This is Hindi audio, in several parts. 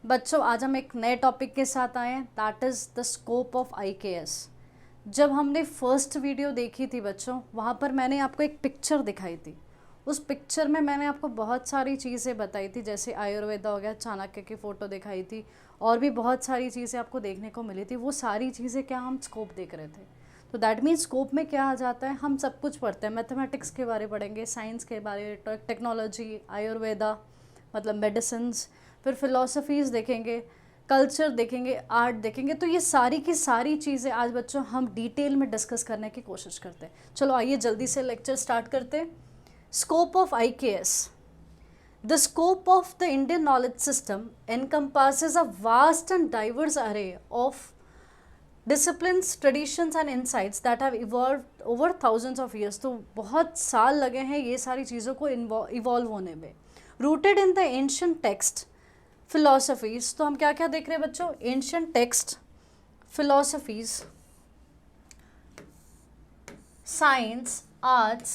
बच्चों आज हम एक नए टॉपिक के साथ आए हैं, that is the scope of IKS। जब हमने फर्स्ट वीडियो देखी थी बच्चों, वहाँ पर मैंने आपको एक पिक्चर दिखाई थी। उस पिक्चर में मैंने आपको बहुत सारी चीज़ें बताई थी, जैसे आयुर्वेदा हो गया, चाणक्य की फ़ोटो दिखाई थी और भी बहुत सारी चीज़ें आपको देखने को मिली थी। वो सारी चीज़ें क्या हम स्कोप देख रहे थे। तो दैट मीन्स स्कोप में क्या आ जाता है, हम सब कुछ पढ़ते हैं। मैथमेटिक्स के बारे पढ़ेंगे, साइंस के बारे, टेक्नोलॉजी, आयुर्वेदा मतलब मेडिसिन्स, फिर फिलोसफीज़ देखेंगे, कल्चर देखेंगे, आर्ट देखेंगे। तो ये सारी की सारी चीज़ें आज बच्चों हम डिटेल में डिस्कस करने की कोशिश करते हैं। चलो आइए जल्दी से लेक्चर स्टार्ट करते हैं। Scope of IKS। The scope of the Indian knowledge system encompasses a vast and diverse array of disciplines, traditions and insights that have evolved over thousands of years। तो बहुत साल लगे हैं ये सारी चीज़ों को इवॉल्व होने में। Rooted in the ancient text, philosophies, तो हम क्या क्या देख रहे हैं बच्चों? Ancient text, philosophies, science, arts,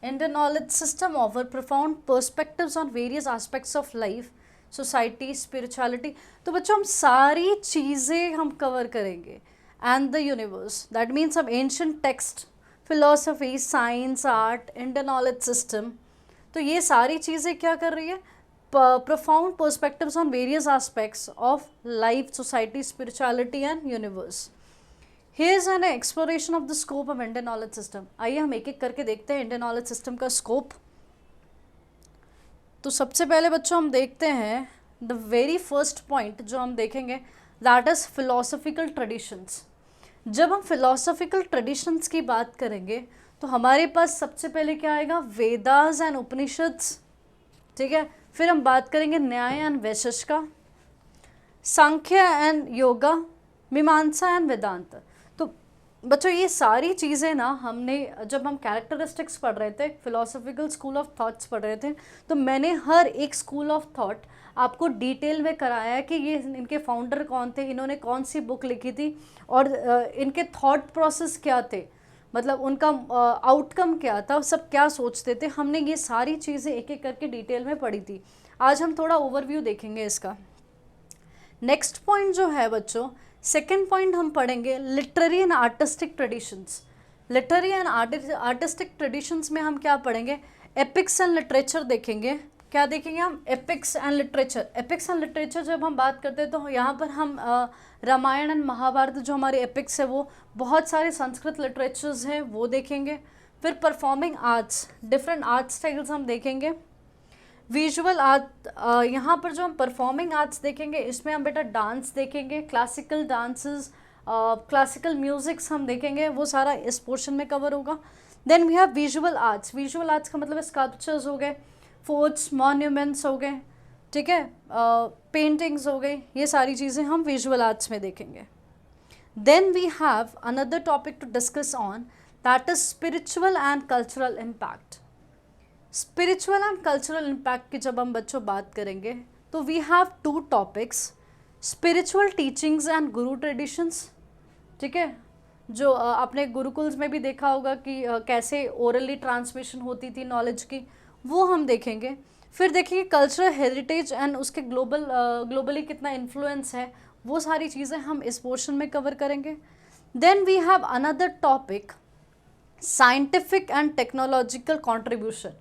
Indian knowledge system offer profound perspectives on various aspects of life, society, spirituality। तो बच्चों हम सारी चीज़ें हम कवर करेंगे। And the universe, that means हम ancient text, philosophy, science, art, Indian knowledge system, तो ये सारी चीज़ें क्या कर रही है? profound perspectives on various aspects of life, society, spirituality and universe। Here is an exploration of the scope of Indian knowledge system। आइए हम एक एक करके देखते हैं इंडियन नॉलेज सिस्टम का स्कोप। तो सबसे पहले बच्चों हम देखते हैं द वेरी फर्स्ट पॉइंट जो हम देखेंगे, दैट इज़ फिलोसफिकल ट्रेडिशंस। जब हम फिलोसफिकल ट्रेडिशंस की बात करेंगे तो हमारे पास सबसे पहले क्या आएगा? वेदास एंड उपनिषद्स, ठीक है। फिर हम बात करेंगे न्याय and Vaisheshika, Sankhya and yoga, मीमांसा एंड वेदांत। तो बच्चों ये सारी चीज़ें ना हमने जब हम कैरेक्टरिस्टिक्स पढ़ रहे थे, फिलोसफिकल स्कूल ऑफ थॉट्स पढ़ रहे थे, तो मैंने हर एक स्कूल ऑफ थॉट आपको डिटेल में कराया है कि ये इनके फाउंडर कौन थे, इन्होंने कौन सी बुक लिखी थी और इनके थॉट प्रोसेस क्या थे, मतलब उनका आउटकम क्या था, सब क्या सोचते थे। हमने ये सारी चीज़ें एक एक करके डिटेल में पढ़ी थी। आज हम थोड़ा ओवरव्यू देखेंगे इसका। नेक्स्ट पॉइंट जो है बच्चों, सेकेंड पॉइंट हम पढ़ेंगे literary and artistic traditions. Literary and artistic traditions में हम क्या पढ़ेंगे? एपिक्स एंड लिटरेचर देखेंगे। क्या देखेंगे हम? Epics and literature. Epics and literature जब हम बात करते हैं तो यहाँ पर हम रामायण एंड महाभारत जो हमारे एपिक्स है, वो बहुत सारे संस्कृत लिटरेचर्स हैं वो देखेंगे। फिर performing arts, different art styles हम देखेंगे। विजुअल आर्ट, यहाँ पर जो हम परफॉर्मिंग आर्ट्स देखेंगे इसमें हम बेटा डांस देखेंगे, क्लासिकल डांसेस, क्लासिकल म्यूजिक्स हम देखेंगे, वो सारा इस पोर्शन में कवर होगा। Then we have visual arts. Visual arts का मतलब स्कल्पचर्स हो गए, फोर्ट्स, मॉन्यूमेंट्स हो गए, ठीक है, पेंटिंग्स हो गई, ये सारी चीज़ें हम विजुअल आर्ट्स में देखेंगे। Then we have another topic to discuss on, that is spiritual and cultural impact. Spiritual and cultural impact की जब हम बच्चों बात करेंगे तो we have two topics, spiritual teachings and guru traditions, ठीक है, जो आपने गुरुकुल्स में भी देखा होगा कि कैसे ओरली ट्रांसमिशन होती थी नॉलेज की, वो हम देखेंगे। फिर देखेंगे कल्चरल हेरिटेज एंड उसके ग्लोबली कितना इन्फ्लुएंस है, वो सारी चीज़ें हम इस पोर्शन में कवर करेंगे। Then we have another topic, scientific and technological contribution.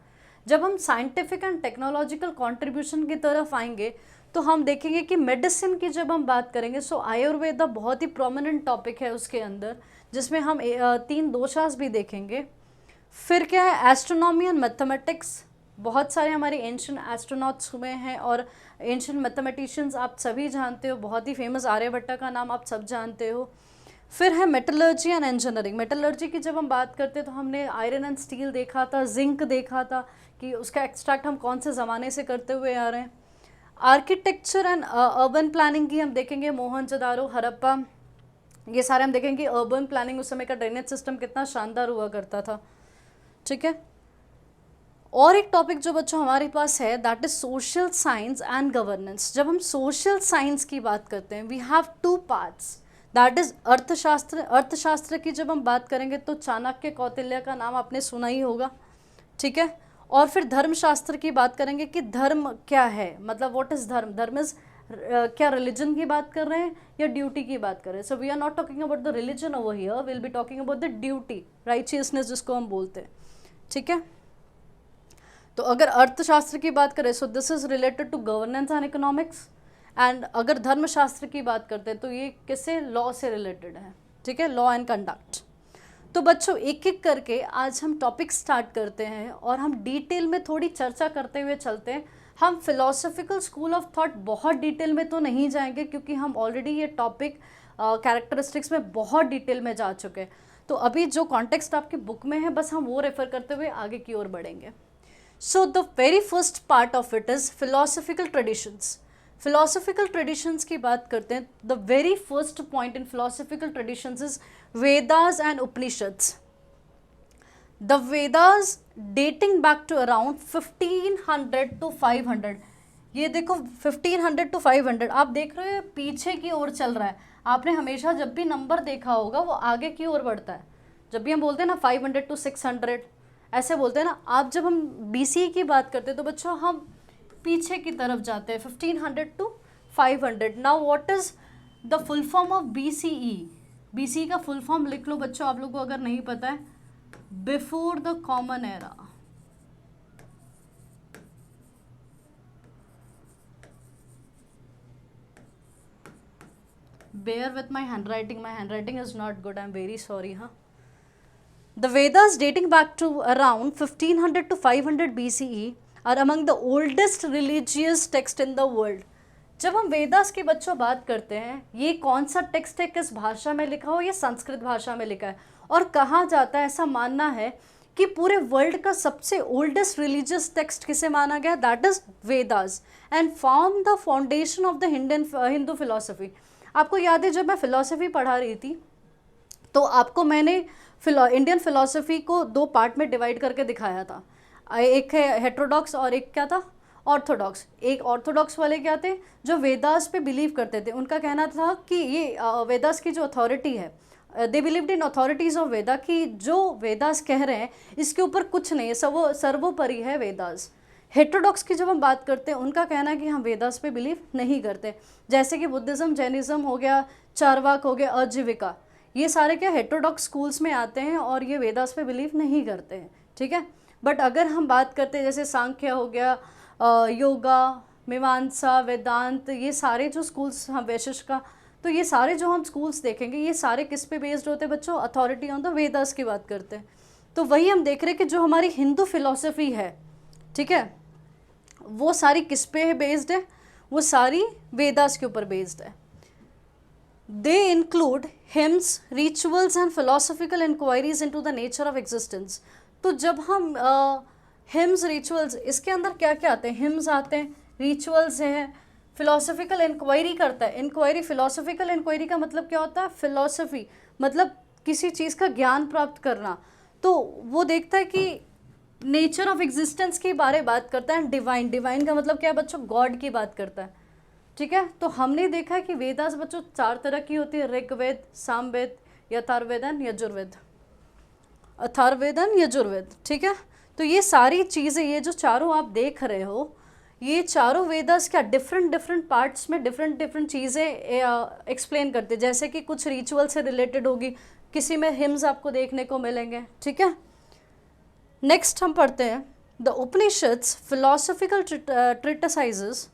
जब हम साइंटिफिक एंड टेक्नोलॉजिकल कंट्रीब्यूशन की तरफ आएंगे तो हम देखेंगे कि मेडिसिन की जब हम बात करेंगे, सो आयुर्वेदा बहुत ही प्रोमिनेंट टॉपिक है उसके अंदर, जिसमें हम 3 दोषास भी देखेंगे। फिर क्या है? Astronomy and mathematics. बहुत सारे हमारे एंशिएंट एस्ट्रोनॉट्स हुए हैं और एंशिएंट मैथमेटिशियंस आप सभी जानते हो, बहुत ही फेमस आर्यभट्टा का नाम आप सब जानते हो। फिर है मेटलर्जी एंड इंजीनियरिंग। मेटलर्जी की जब हम बात करते हैं तो हमने आयरन एंड स्टील देखा था, जिंक देखा था कि उसका एक्सट्रैक्ट हम कौन से ज़माने से करते हुए आ रहे हैं। आर्किटेक्चर एंड अर्बन प्लानिंग की हम देखेंगे, मोहनजोदारो, हड़प्पा, ये सारे हम देखेंगे। अर्बन प्लानिंग उस समय का ड्रेनेज सिस्टम कितना शानदार हुआ करता था, ठीक है। और एक टॉपिक जो बच्चों हमारे पास है, that is social science and governance. जब हम सोशल साइंस की बात करते हैं, we have 2 parts, that is Arthashastra. Arthashastra की जब हम बात करेंगे तो चाणक्य, कौटिल्य का नाम आपने सुना ही होगा, ठीक है। और फिर धर्मशास्त्र की बात करेंगे कि धर्म क्या है, मतलब व्हाट इज धर्म। धर्म इज क्या रिलीजन की बात कर रहे हैं या ड्यूटी की बात कर रहे हैं? So we are not talking about the religion over here, will be talking about the duty, righteousness जिसको हम बोलते हैं, ठीक है। तो अगर अर्थशास्त्र की बात करें, so this is related to governance and economics. And अगर धर्मशास्त्र की बात करते हैं तो ये किससे, लॉ से रिलेटेड है, ठीक है, लॉ एंड कंडक्ट। तो बच्चों एक एक करके आज हम टॉपिक स्टार्ट करते हैं और हम डिटेल में थोड़ी चर्चा करते हुए चलते हैं। हम फिलोसॉफिकल स्कूल ऑफ थॉट बहुत डिटेल में तो नहीं जाएंगे क्योंकि हम ऑलरेडी ये टॉपिक कैरेक्टरिस्टिक्स में बहुत डिटेल में जा चुके हैं। तो अभी जो कॉन्टेक्स्ट आपकी बुक में है बस हम वो रेफर करते हुए आगे की ओर बढ़ेंगे। So the very first part of it is philosophical traditions. Philosophical traditions की बात करते हैं, the very first point in philosophical traditions is Vedas and Upanishads. The Vedas dating back to around 1500 to 500। ये देखो 1500 to 500, आप देख रहे हो पीछे की ओर चल रहा है। आपने हमेशा जब भी नंबर देखा होगा वो आगे की ओर बढ़ता है। जब भी हम बोलते हैं ना 500 to 600 ऐसे बोलते हैं ना, आप जब हम BCE की बात करते हैं तो बच्चों हम पीछे की तरफ जाते हैं 1500 to 500। Now what is the full form of BCE? BCE का फुल फॉर्म लिख लो बच्चों, आप लोगों को अगर नहीं पता है, before the common era. bear with my handwriting is not good, I'm very sorry, huh? The Vedas dating back to around 1500 to 500 BCE are among the oldest religious text in the world। जब हम वेदास की बच्चों बात करते हैं, ये कौन सा टेक्स्ट है, किस भाषा में लिखा हो, ये संस्कृत भाषा में लिखा है, और कहा जाता है, ऐसा मानना है कि पूरे वर्ल्ड का सबसे ओल्डेस्ट रिलीजियस टेक्स्ट किसे माना गया, that is Vedas, and form the foundation of the Hindu philosophy. आपको याद है जब मैं फिलोसफी पढ़ा रही थी तो आपको मैंने इंडियन फिलोसफी को दो पार्ट में डिवाइड करके दिखाया था। एक है हेटेरोडॉक्स और एक क्या था, ऑर्थोडॉक्स। एक ऑर्थोडॉक्स वाले क्या थे, जो वेदास पे बिलीव करते थे। उनका कहना था कि ये वेदास की जो अथॉरिटी है, they believed in authorities of Veda, कि जो वेदास कह रहे हैं इसके ऊपर कुछ नहीं है, सर्वोपरि है वेदास। हेटेरोडॉक्स की जब हम बात करते हैं उनका कहना है कि हम वेदास पे बिलीव नहीं करते। जैसे कि बुद्धिज़्म, जैनिज़्म हो गया, चारवाक हो गया, आजीविका, ये सारे क्या हेटेरोडॉक्स स्कूल्स में आते हैं और ये वेदास पे बिलीव नहीं करते हैं, ठीक है। बट अगर हम बात करते हैं जैसे सांख्य हो गया, योगा, मीमांसा, वेदांत, ये सारे जो स्कूल्स, हाँ वैशिष्ट, तो ये सारे जो हम स्कूल्स देखेंगे ये सारे किस पे बेस्ड होते हैं बच्चों, अथॉरिटी ऑन द वेदास की बात करते हैं। तो वही हम देख रहे हैं कि जो हमारी हिंदू फिलॉसफी है, ठीक है, वो सारी किस पे है बेस्ड है, वो सारी वेदास के ऊपर बेस्ड है। They include hymns, rituals and philosophical inquiries into the nature of existence. तो जब हम हिम्स, रिचुअल्स, इसके अंदर क्या क्या आते हैं, हिम्स आते हैं, रिचुअल्स हैं, फिलोसॉफिकल इंक्वायरी करता है। इंक्वायरी, फिलोसॉफिकल इंक्वायरी का मतलब क्या होता है, फिलोसफी मतलब किसी चीज़ का ज्ञान प्राप्त करना। तो वो देखता है कि नेचर ऑफ एग्जिस्टेंस के बारे में बात करता है। डिवाइन, डिवाइन का मतलब क्या है बच्चों, गॉड की बात करता है, ठीक है। तो हमने देखा है कि वेदास बच्चों 4 तरह की होती है, ऋग्वेद, सामवेद, अथर्ववेद, यजुर्वेद, अथर्ववेद, यजुर्वेद, ठीक है। तो ये सारी चीज़ें, ये जो चारों आप देख रहे हो, ये चारों वेदास क्या डिफरेंट पार्ट्स में डिफरेंट चीज़ें एक्सप्लेन करते हैं। जैसे कि कुछ रिचुअल से रिलेटेड होगी, किसी में हिम्स आपको देखने को मिलेंगे, ठीक है। नेक्स्ट हम पढ़ते हैं the Upanishads, philosophical treatises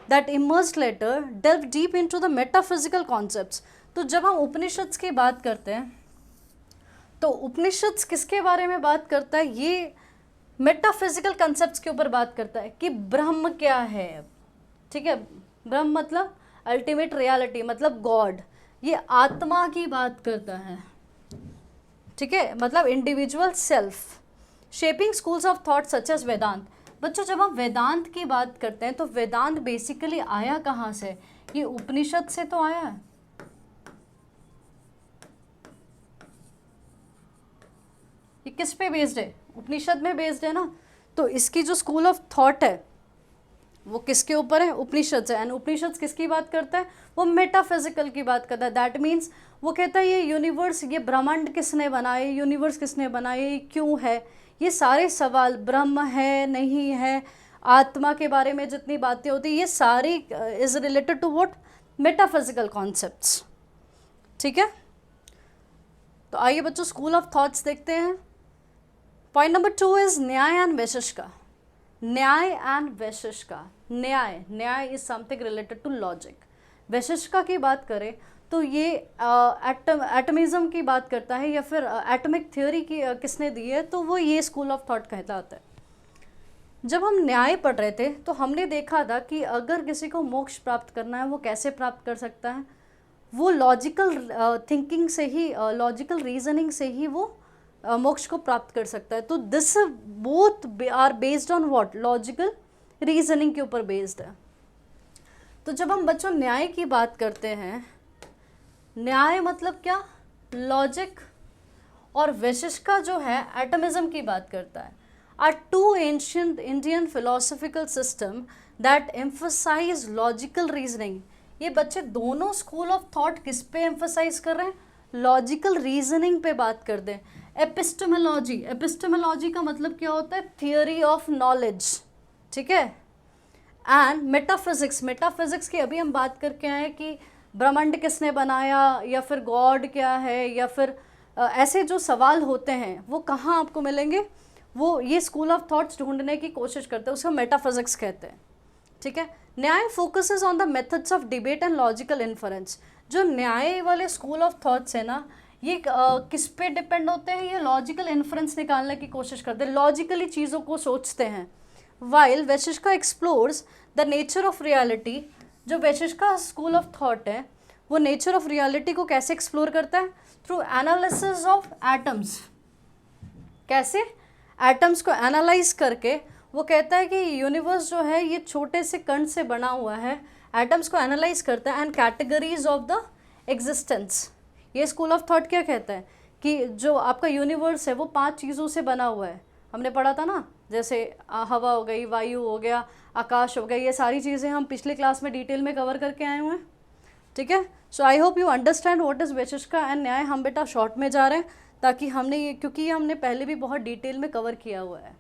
that emerged later delve deep into the metaphysical concepts. तो जब हम उपनिषद्स की बात करते हैं तो उपनिषद्स किसके बारे में बात करता है, ये मेटाफिजिकल कंसेप्ट्स के ऊपर बात करता है कि ब्रह्म क्या है, ठीक है। ब्रह्म मतलब अल्टीमेट रियलिटी, मतलब गॉड, ये आत्मा की बात करता है, ठीक है, मतलब individual self. Shaping schools of thought such as Vedanta. बच्चों जब हम वेदांत की बात करते हैं तो वेदांत बेसिकली आया कहाँ से, ये उपनिषद से तो आया है। ये किस पे बेस्ड है, उपनिषद में बेस्ड है ना। तो इसकी जो स्कूल ऑफ थॉट है वो किसके ऊपर है, उपनिषद से। एंड उपनिषद किसकी बात करता है, वो मेटाफिजिकल की बात करता है। दैट मीन्स वो कहता है ये यूनिवर्स, ये ब्रह्मांड किसने बनाए, यूनिवर्स किसने बनाए, क्यों है, ये सारे सवाल, ब्रह्म है नहीं है, आत्मा के बारे में जितनी बातें होती ये सारी is related to what, metaphysical concepts. ठीक है, तो आइए बच्चों स्कूल ऑफ थॉट्स देखते हैं। Point number 2 is Nyaya and Vaisheshika. Nyaya and Vaisheshika, Nyaya is something related to logic. Vaisheshika की बात करें तो ये एटमिज्म की बात करता है, या फिर एटॉमिक थ्योरी की किसने दी है, तो वो ये स्कूल ऑफ थॉट कहलाता है। जब हम न्याय पढ़ रहे थे तो हमने देखा था कि अगर किसी को मोक्ष प्राप्त करना है वो कैसे प्राप्त कर सकता है, वो लॉजिकल थिंकिंग से ही, लॉजिकल रीजनिंग से ही वो मोक्ष को प्राप्त कर सकता है। तो this both are based on what, logical reasoning के ऊपर बेस्ड है। तो जब हम बच्चों न्याय की बात करते हैं, न्याय मतलब क्या, लॉजिक, और वैशेषिका जो है एटमिज्म की बात करता है। Are two ancient Indian philosophical system that emphasize logical reasoning. ये बच्चे दोनों स्कूल ऑफ थॉट किस पे एम्फसाइज कर रहे हैं, लॉजिकल रीजनिंग पे बात कर दें। एपिस्टेमोलॉजी, एपिस्टेमोलॉजी का मतलब क्या होता है, थियोरी ऑफ नॉलेज। ठीक है, एंड मेटाफिजिक्स, मेटाफिजिक्स की अभी हम बात करके आए कि ब्रह्मांड किसने बनाया, या फिर गॉड क्या है, या फिर ऐसे जो सवाल होते हैं वो कहाँ आपको मिलेंगे, वो ये स्कूल ऑफ थॉट्स ढूंढने की कोशिश करते हैं, उसको मेटाफिजिक्स कहते हैं। ठीक है, न्याय focuses on the methods of debate and logical inference. जो न्याय वाले स्कूल ऑफ थॉट्स है ना, ये किस पे डिपेंड होते हैं, ये लॉजिकल इन्फरेंस निकालने की कोशिश करते हैं, लॉजिकली चीज़ों को सोचते हैं। While Vaisheshika explores the nature of reality, जो वैशेषिका स्कूल ऑफ थॉट है वो नेचर ऑफ रियलिटी को कैसे एक्सप्लोर करता है, थ्रू एनालिसिस ऑफ एटम्स। कैसे, एटम्स को एनालाइज करके वो कहता है कि यूनिवर्स जो है ये छोटे से कण से बना हुआ है, एटम्स को एनालाइज करता है, and categories of the existence. ये स्कूल ऑफ थॉट क्या कहता है कि जो आपका यूनिवर्स है वो 5 चीज़ों से बना हुआ है। हमने पढ़ा था ना, जैसे हवा हो गई, वायु हो गया, आकाश हो गया, ये सारी चीज़ें हम पिछले क्लास में डिटेल में कवर करके आए हुए हैं। ठीक है, so I hope you understand what is Vaisheshika and Nyaya. हम बेटा शॉर्ट में जा रहे हैं ताकि हमने ये, क्योंकि ये हमने पहले भी बहुत डिटेल में कवर किया हुआ है।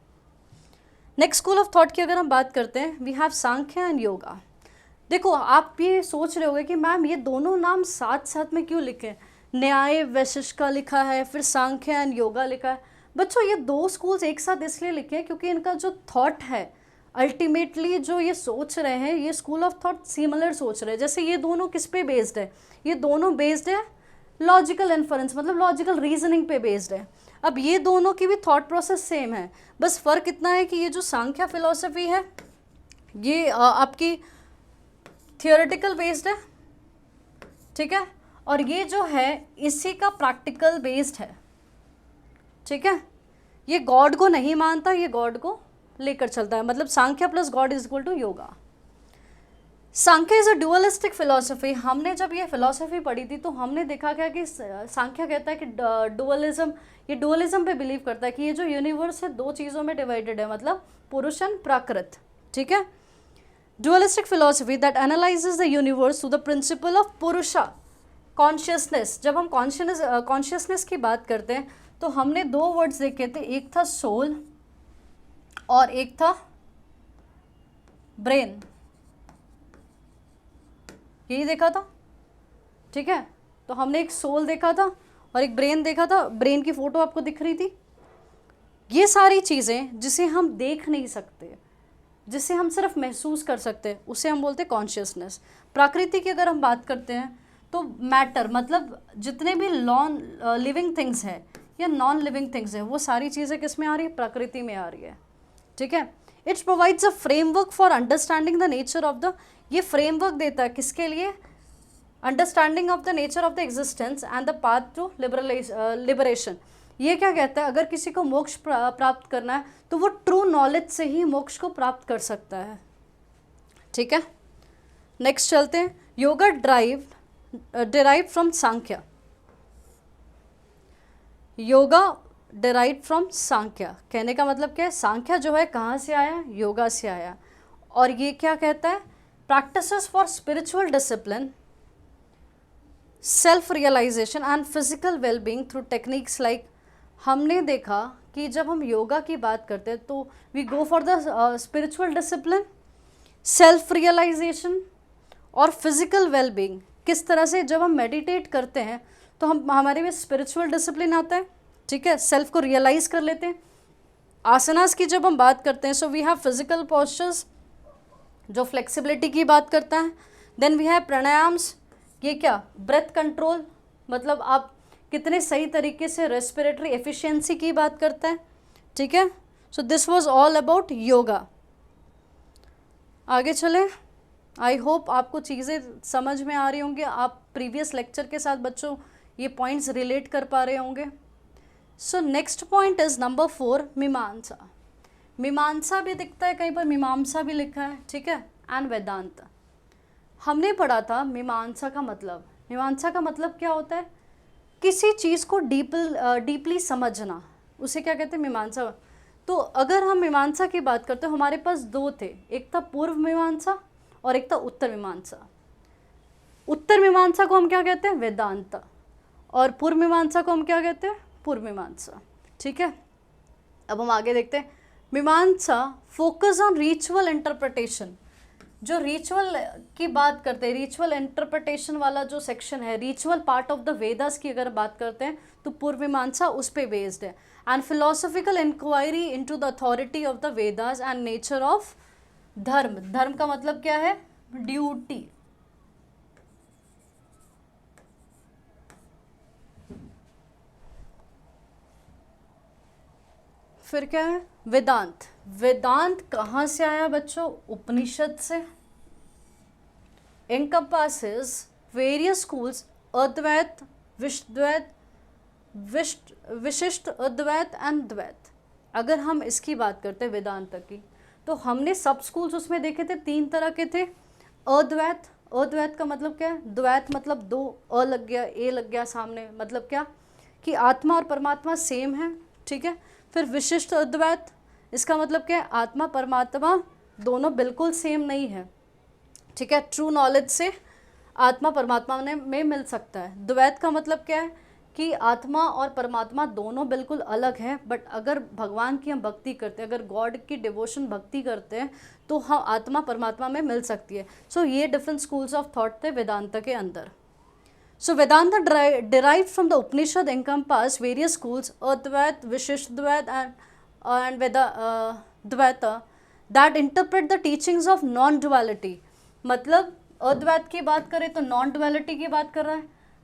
नेक्स्ट स्कूल ऑफ थॉट की अगर हम बात करते हैं, we have Samkhya and yoga. देखो आप ये सोच रहे होगे कि मैम ये दोनों नाम साथ साथ में क्यों लिखे, न्याय वैशेषिका लिखा है, फिर सांख्य एंड योगा लिखा है। बच्चों ये 2 स्कूल्स एक साथ इसलिए लिखे हैं क्योंकि इनका जो थॉट है, अल्टीमेटली जो ये सोच रहे हैं, ये स्कूल ऑफ थॉट सिमिलर सोच रहे हैं। जैसे ये दोनों किस पे बेस्ड है, ये दोनों बेस्ड है लॉजिकल इन्फरेंस, मतलब लॉजिकल रीजनिंग पे बेस्ड है। अब ये दोनों की भी थॉट प्रोसेस सेम है, बस फ़र्क इतना है कि ये जो सांख्य फिलॉसफी है ये आपकी थियोरेटिकल बेस्ड है। ठीक है, और ये जो है इसी का प्रैक्टिकल बेस्ड है। ठीक है, ये गॉड को नहीं मानता, ये गॉड को लेकर चलता है, मतलब Samkhya plus God is equal to Yoga. Samkhya is a dualistic philosophy. हमने जब ये फिलॉसफी पढ़ी थी तो हमने देखा क्या कि सांख्य कहता है कि डुअलिज्म, ये डुअलिज्म पे बिलीव करता है कि ये जो यूनिवर्स है 2 चीज़ों में डिवाइडेड है, मतलब पुरुष एंड प्राकृत। ठीक है, dualistic philosophy that analyses the universe through the principle of Purusha consciousness. जब हम कॉन्शियसनेस की बात करते हैं तो हमने 2 वर्ड्स देखे थे, एक था सोल और एक था ब्रेन, यही देखा था। ठीक है, तो हमने एक सोल देखा था और एक ब्रेन देखा था, ब्रेन की फोटो आपको दिख रही थी। ये सारी चीज़ें जिसे हम देख नहीं सकते, जिसे हम सिर्फ महसूस कर सकते हैं, उसे हम बोलते हैं कॉन्शियसनेस। प्रकृति की अगर हम बात करते हैं तो मैटर, मतलब जितने भी नॉन लिविंग थिंग्स हैं या नॉन लिविंग थिंग्स हैं, वो सारी चीज़ें किस में आ रही है, प्रकृति में आ रही है। ठीक है, it's provides a framework for understanding the nature of the, ये फ्रेमवर्क देता है किसके लिए, understanding of the nature of the existence and the path to liberation. ये क्या कहता है, अगर किसी को मोक्ष प्राप्त करना है तो वो ट्रू नॉलेज से ही मोक्ष को प्राप्त कर सकता है। ठीक है, नेक्स्ट चलते हैं। Yoga derive from Samkhya. Yoga derive from Samkhya कहने का मतलब क्या है, सांख्य जो है कहाँ से आया, योगा से आया। और ये क्या कहता है, practices for spiritual discipline, self realization and physical wellbeing through techniques like हमने देखा कि जब हम योगा की बात करते हैं तो we go for the spiritual discipline, self realization और फिजिकल वेलबींग। किस तरह से जब हम मेडिटेट करते हैं तो हम हमारे में स्पिरिचुअल डिसिप्लिन आता है, ठीक है, सेल्फ को रियलाइज कर लेते हैं। आसनास की जब हम बात करते हैं, so we have physical postures जो फ्लेक्सिबिलिटी की बात करता है। देन वी हैव प्राणायाम्स, ये क्या, ब्रेथ कंट्रोल, मतलब आप कितने सही तरीके से रेस्पिरेटरी एफिशिएंसी की बात करता है, ठीक है। So this was all about yoga. आगे चले, आई होप आपको चीज़ें समझ में आ रही होंगी, आप प्रीवियस लेक्चर के साथ बच्चों ये पॉइंट्स रिलेट कर पा रहे होंगे। So next point is number 4, मीमांसा। मीमांसा भी दिखता है कहीं पर, मीमांसा भी लिखा है, ठीक है, एंड वेदांत। हमने पढ़ा था मीमांसा का मतलब, मीमांसा का मतलब क्या होता है, किसी चीज़ को डीपली समझना, उसे क्या कहते हैं, मीमांसा। तो अगर हम मीमांसा की बात करते हैं, हमारे पास दो थे, एक था पूर्व मीमांसा और एक था उत्तर मीमांसा। उत्तर मीमांसा को हम क्या कहते हैं, वेदांत, और पूर्व मीमांसा को हम क्या कहते हैं, पूर्व मीमांसा, ठीक है। अब हम आगे देखते हैं। मीमांसा फोकस ऑन रिचुअल इंटरप्रिटेशन, जो रिचुअल की बात करते हैं, रिचुअल इंटरप्रिटेशन वाला जो सेक्शन है, ritual part of the Vedas की अगर बात करते हैं तो पूर्व मीमांसा उस पे बेस्ड है। And philosophical inquiry into the authority of the Vedas and nature of dharma. धर्म का मतलब क्या है, ड्यूटी। फिर क्या है, वेदांत। वेदांत कहाँ से आया बच्चों, उपनिषद से। encompasses various schools, अद्वैत, विशिष्ट विशिष्ट अद्वैत एंड द्वैत। अगर हम इसकी बात करते हैं वेदांत की, तो हमने सब स्कूल्स उसमें देखे थे, 3 तरह के थे। अद्वैत, अद्वैत का मतलब क्या है, द्वैत मतलब 2, अ लग गया, ए लग गया सामने, मतलब क्या कि आत्मा और परमात्मा सेम है, ठीक है। फिर विशिष्ट अद्वैत, इसका मतलब क्या है, आत्मा परमात्मा दोनों बिल्कुल सेम नहीं है, ठीक है, ट्रू नॉलेज से आत्मा परमात्मा में मिल सकता है। द्वैत का मतलब क्या है कि आत्मा और परमात्मा दोनों बिल्कुल अलग हैं, बट अगर भगवान की हम भक्ति करते हैं, अगर गॉड की डिवोशन भक्ति करते हैं, तो हम आत्मा परमात्मा में मिल सकती है। सो ये डिफरेंट स्कूल्स ऑफ थॉट थे वेदांत के अंदर। सो वेदांत derived from the Upanishad encompass various schools, Advait, Vishishtadvait and Dvaita that interpret the teachings of non-duality। मतलब अद्वैत की बात करें तो नॉन डुअलिटी की बात कर रहा है।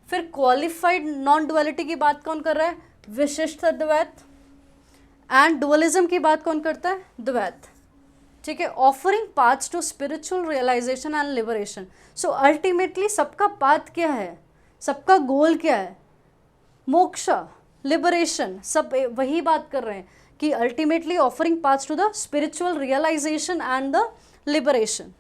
फिर क्वालिफाइड नॉन डुअलिटी की बात कौन कर रहा है, विशिष्ट अद्वैत। एंड डुअलिज्म की बात कौन करता है, द्वैत, ठीक है। Offering paths to spiritual realization and liberation. So ultimately सबका पाथ क्या है, सबका गोल क्या है, मोक्ष, लिबरेशन, सब वही बात कर रहे हैं कि ultimately offering paths to the spiritual realization and the liberation.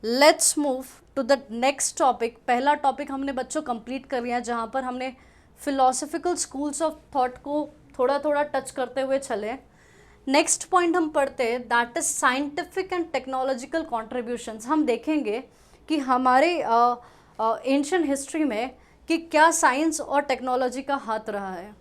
Let's move to the next topic. पहला टॉपिक हमने बच्चों कंप्लीट कर लिया, जहाँ पर हमने फिलोसफिकल स्कूल्स ऑफ थॉट को थोड़ा थोड़ा टच करते हुए चले। नेक्स्ट पॉइंट हम पढ़ते हैं, that is scientific and technological contributions. हम देखेंगे कि हमारे एंशिएंट हिस्ट्री में कि क्या साइंस और टेक्नोलॉजी का हाथ रहा है,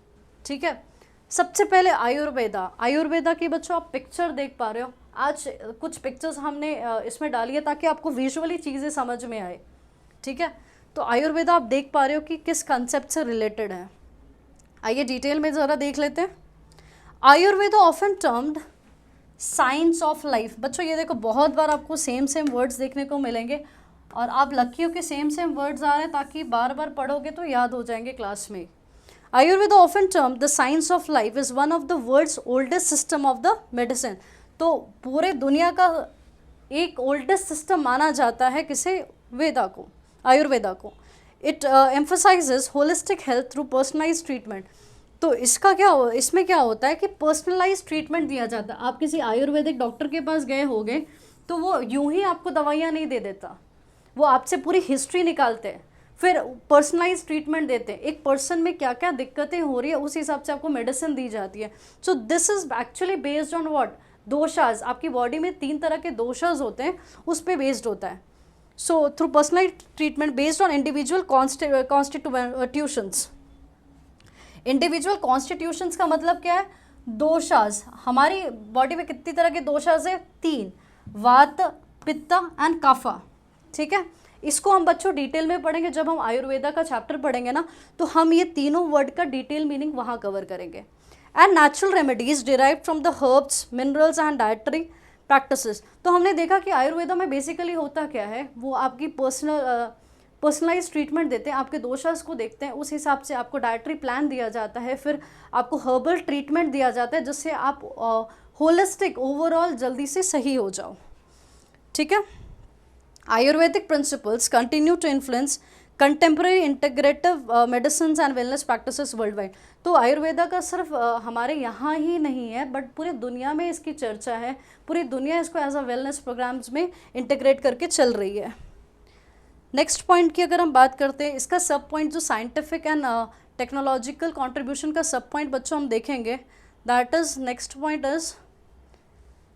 ठीक है। सबसे पहले आयुर्वेदा। आयुर्वेदा की बच्चों आप पिक्चर देख पा रहे हो, आज कुछ पिक्चर्स हमने इसमें डाली है ताकि आपको विजुअली चीज़ें समझ में आए, ठीक है। तो आयुर्वेदा आप देख पा रहे हो कि किस कंसेप्ट से रिलेटेड है। आइए डिटेल में ज़रा देख लेते हैं। Ayurveda often termed science of life. बच्चों ये देखो, बहुत बार आपको सेम वर्ड्स देखने को मिलेंगे, और आप लकी हो कि सेम वर्ड्स आ रहे हैं, ताकि बार बार पढ़ोगे तो याद हो जाएंगे क्लास में। Ayurveda often termed the science of life is one of the world's oldest system of the medicine. तो पूरे दुनिया का एक ओल्डेस्ट सिस्टम माना जाता है किसे, वेदा को, आयुर्वेदा को। It emphasizes holistic health through personalize treatment. तो इसका क्या इसमें क्या होता है कि पर्सनलाइज ट्रीटमेंट दिया जाता है। आप किसी आयुर्वेदिक डॉक्टर के पास गए होगे तो वो यूं ही आपको दवाइयाँ नहीं दे देता, वो आपसे पूरी हिस्ट्री निकालते हैं, फिर पर्सनलाइज ट्रीटमेंट देते हैं। एक पर्सन में क्या क्या दिक्कतें हो रही है उस हिसाब से आपको मेडिसिन दी जाती है। सो this is actually based on what, doshas. आपकी बॉडी में 3 तरह के दोषाज होते हैं, उस पर बेस्ड होता है। So through personalize treatment based on individual constitutions. Individual constitutions का मतलब क्या है? दोषास। हमारी बॉडी में कितनी तरह के दोषास है? 3, वात, पित्त एंड कफा। ठीक है, इसको हम बच्चों डिटेल में पढ़ेंगे जब हम आयुर्वेदा का चैप्टर पढ़ेंगे ना, तो हम ये तीनों वर्ड का डिटेल मीनिंग वहाँ कवर करेंगे। And natural remedies derive from the herbs, minerals and dietary practices. तो हमने देखा कि आयुर्वेदा में बेसिकली होता क्या है, वो आपकी पर्सनलाइज ट्रीटमेंट देते हैं, आपके दोषास को देखते हैं, उस हिसाब से आपको डाइटरी प्लान दिया जाता है, फिर आपको हर्बल ट्रीटमेंट दिया जाता है जिससे आप होलिस्टिक ओवरऑल जल्दी से सही हो जाओ। ठीक है, Ayurvedic principles continue to influence contemporary integrative medicine and wellness practices worldwide. तो आयुर्वेदा का सिर्फ हमारे यहाँ ही नहीं है, बट पूरी दुनिया में इसकी चर्चा है, पूरी दुनिया इसको एज अ वेलनेस प्रोग्राम्स में इंटीग्रेट करके चल रही है। नेक्स्ट पॉइंट की अगर हम बात करते हैं, इसका सब पॉइंट जो साइंटिफिक एंड टेक्नोलॉजिकल कंट्रीब्यूशन का सब पॉइंट बच्चों हम देखेंगे, that is next point is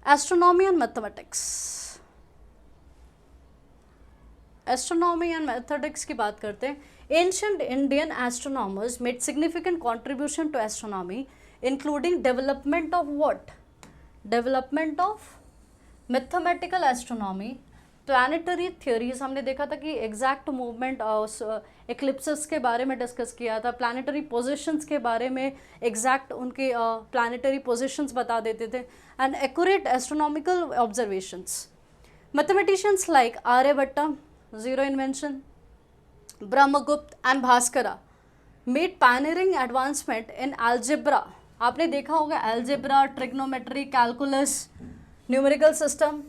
astronomy and mathematics. Astronomy and mathematics की बात करते हैं। Ancient Indian astronomers made significant contribution to astronomy including development of what? Development of mathematical astronomy, planetary theories. हमने देखा था कि एग्जैक्ट मूवमेंट एक्लिप्सेस के बारे में डिस्कस किया था, प्लानिटरी पोजीशंस के बारे में एग्जैक्ट उनके प्लानिटरी पोजीशंस बता देते थे, and accurate astronomical observations. Mathematicians like Aryabhatta, zero invention, Brahmagupta and Bhaskara made pioneering advancement in algebra. आपने देखा होगा algebra, trigonometry, calculus, numerical system,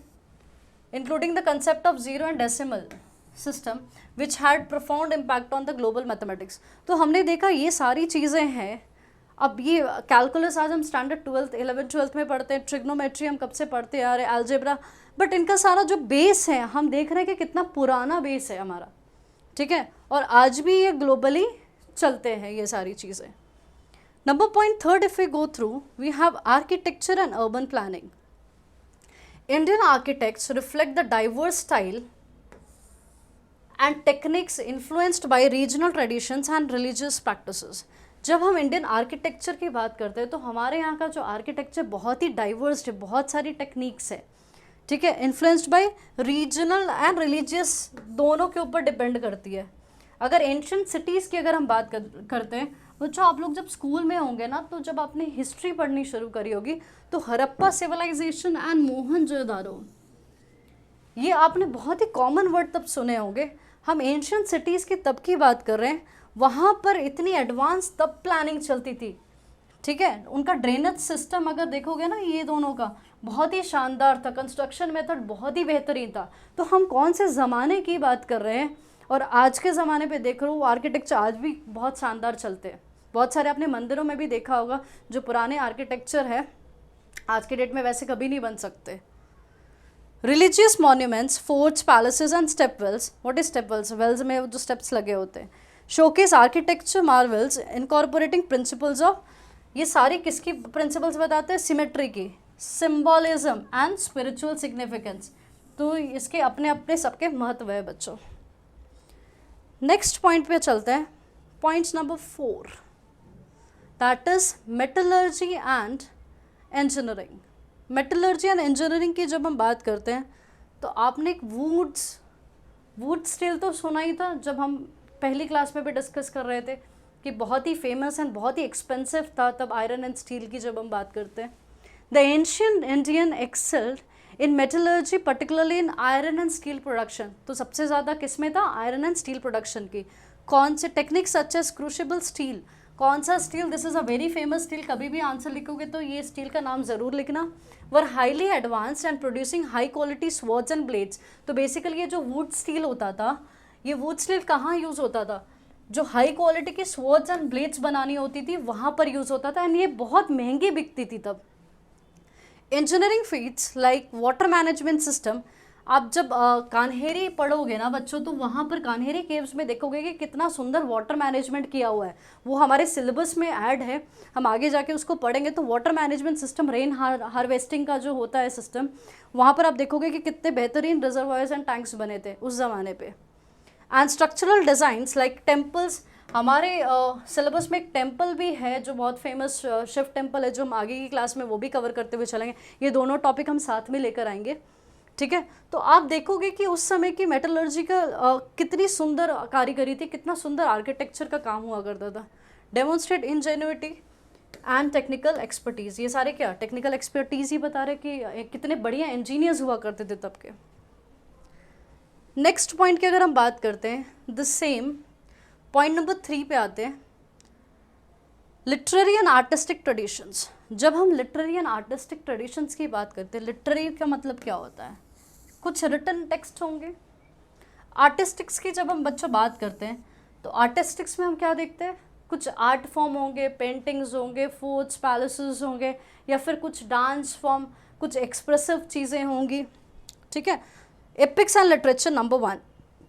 including the concept of zero and decimal system which had profound impact on the global mathematics। तो हमने देखा ये सारी चीज़ें हैं। अब ये कैलकुलस आज हम स्टैंडर्ड 11th-12th में पढ़ते हैं, ट्रिग्नोमेट्री हम कब से पढ़ते आ रहे हैं, अलजेब्रा, बट इनका सारा जो बेस है हम देख रहे हैं कि कितना पुराना बेस है हमारा। ठीक है, और आज भी ये ग्लोबली चलते हैं ये सारी चीज़ें। Number point third, if we go through, we have architecture and urban planning. Indian architects reflect the diverse style and techniques influenced by regional traditions and religious practices। जब हम इंडियन आर्किटेक्चर की बात करते हैं तो हमारे यहाँ का जो आर्किटेक्चर बहुत ही डाइवर्स है, बहुत सारी टेक्निक्स है। ठीक है, influenced by regional and religious, दोनों के ऊपर डिपेंड करती है। अगर एंशिएंट सिटीज़ की अगर हम बात करते हैं बच्चों, आप लोग जब स्कूल में होंगे ना, तो जब आपने हिस्ट्री पढ़नी शुरू करी होगी तो हड़प्पा सिविलाइजेशन एंड मोहनजोदारो, ये आपने बहुत ही कॉमन वर्ड तब सुने होंगे। हम एंशिएंट सिटीज़ की तब की बात कर रहे हैं, वहाँ पर इतनी एडवांस तब प्लानिंग चलती थी। ठीक है, उनका ड्रेनेज सिस्टम अगर देखोगे ना, ये दोनों का बहुत ही शानदार था, कंस्ट्रक्शन मेथड बहुत ही बेहतरीन था। तो हम कौन से ज़माने की बात कर रहे हैं, और आज के ज़माने पे देख रहे हो आर्किटेक्चर आज भी बहुत शानदार चलते हैं। बहुत सारे आपने मंदिरों में भी देखा होगा, जो पुराने आर्किटेक्चर है आज के डेट में वैसे कभी नहीं बन सकते। Religious monuments, forts, palaces and step wells. What is step wells? Wells में जो स्टेप्स लगे होते हैं। Showcase architecture marvels incorporating principles of, ये सारी किसकी प्रिंसिपल्स बताते हैं? सिमेट्री की, सिम्बॉलिज्म एंड स्पिरिचुअल सिग्निफिकेंस। तो इसके अपने अपने सबके महत्व है बच्चों। नेक्स्ट पॉइंट पे चलते हैं, point number 4, that is metallurgy and engineering. Metallurgy and engineering की जब हम बात करते हैं तो आपने एक वुड स्टील तो सुना ही था, जब हम पहली क्लास में भी डिस्कस कर रहे थे कि बहुत ही फेमस एंड बहुत ही एक्सपेंसिव था तब आयरन एंड स्टील की जब हम बात करते हैं। The ancient Indian excelled in metallurgy, particularly in iron and steel production. तो सबसे ज़्यादा किस में था? आयरन एंड स्टील प्रोडक्शन की। कौन से techniques such as crucible steel, कौन सा steel? This is a very famous steel. कभी भी आंसर लिखोगे तो ये स्टील का नाम ज़रूर लिखना। वर highly advanced and producing high quality swords and blades. तो बेसिकली ये जो वुड स्टील होता था, ये वुड स्टील कहाँ यूज़ होता था? जो हाई क्वालिटी की स्वॉर्ड्स एंड ब्लेड्स बनानी होती थी वहाँ पर यूज़ होता था, एंड ये बहुत महंगी बिकती थी तब। Engineering feats like water management system. आप जब कान्हेरी पढ़ोगे ना बच्चों, तो वहाँ पर कान्हेरी केव्स में देखोगे कि कितना सुंदर वाटर मैनेजमेंट किया हुआ है। वो हमारे सिलेबस में ऐड है, हम आगे जाके उसको पढ़ेंगे। तो water management system, rain harvesting का जो होता है सिस्टम, वहाँ पर आप देखोगे कि कितने बेहतरीन रिजर्वायर्स एंड टैंक्स बने थे उस ज़माने पे। And structural designs like temples, हमारे सिलेबस में एक टेम्पल भी है जो बहुत फेमस शिव टेम्पल है, जो हम आगे की क्लास में वो भी कवर करते हुए चलेंगे। ये दोनों टॉपिक हम साथ में लेकर आएंगे, ठीक है। तो आप देखोगे कि उस समय की मेटलर्जी का कितनी सुंदर कारीगरी थी, कितना सुंदर आर्किटेक्चर का काम हुआ करता था। डेमोन्स्ट्रेट इंजेन्युइटी एंड टेक्निकल एक्सपर्टीज़, ये सारे क्या टेक्निकल एक्सपर्टीज़ ही बता रहे कि कितने बढ़िया इंजीनियर्स हुआ करते थे तब के। नेक्स्ट पॉइंट की अगर हम बात करते हैं, द सेम पॉइंट नंबर 3 पे आते हैं, लिटरेरी एंड आर्टिस्टिक ट्रेडिशंस। जब हम लिटरेरी एंड आर्टिस्टिक ट्रेडिशंस की बात करते हैं, लिटरेरी का मतलब क्या होता है, कुछ रिटन टेक्स्ट होंगे। आर्टिस्टिक्स की जब हम बच्चों बात करते हैं तो आर्टिस्टिक्स में हम क्या देखते हैं, कुछ आर्ट फॉर्म होंगे, पेंटिंग्स होंगे, फोर्ट्स पैलेसेस होंगे, या फिर कुछ डांस फॉर्म, कुछ एक्सप्रेसिव चीज़ें होंगी, ठीक है। Epics and literature number 1।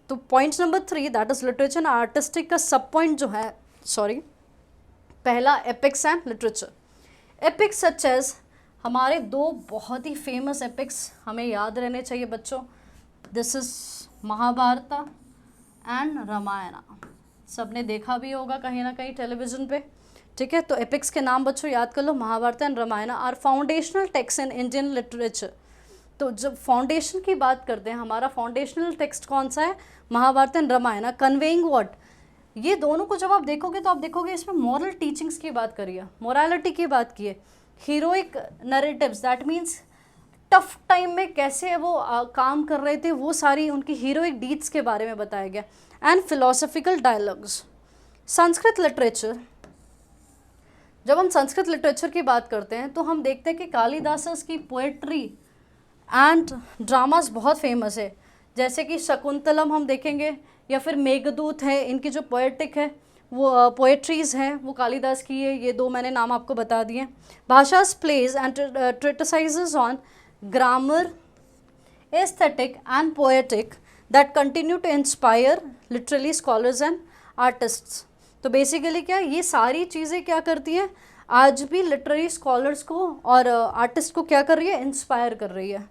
तो point number 3 that is literature and artistic का सब पॉइंट जो है, सॉरी, पहला epics and literature. Epics such as, हमारे दो बहुत ही फेमस एपिक्स हमें याद रहने चाहिए बच्चों, this is Mahabharata and Ramayana. सबने देखा भी होगा कहीं ना कहीं टेलीविज़न पे, ठीक है। तो एपिक्स के नाम बच्चों याद कर लो, Mahabharata and Ramayana are foundational text in Indian literature. तो जब फाउंडेशन की बात करते हैं, हमारा फाउंडेशनल टेक्स्ट कौन सा है, Mahabharata and Ramayana, conveying what, ये दोनों को जब आप देखोगे तो आप देखोगे इसमें मॉरल टीचिंग्स की बात करी है, मोरालिटी की बात की है, heroic narratives, that means tough time में कैसे वो काम कर रहे थे, वो सारी उनकी हीरोइक डीड्स के बारे में बताया गया, and philosophical dialogues. Sanskrit literature, जब हम संस्कृत लिटरेचर की बात करते हैं तो हम देखते हैं कि कालिदास की पोएट्री एंड ड्रामास बहुत फेमस है, जैसे कि शकुंतलम हम देखेंगे, या फिर मेघदूत है, इनकी जो पोएटिक है वो पोएट्रीज़ हैं वो कालिदास की है। ये दो मैंने नाम आपको बता दिए। Bhasa's plays and treatises on grammar, aesthetic and poetic that continue to inspire literally scholars and artists. तो बेसिकली क्या, ये सारी चीज़ें क्या करती हैं, आज भी लिटरेरी स्कॉलर्स को और आर्टिस्ट को क्या कर रही है, इंस्पायर कर रही है।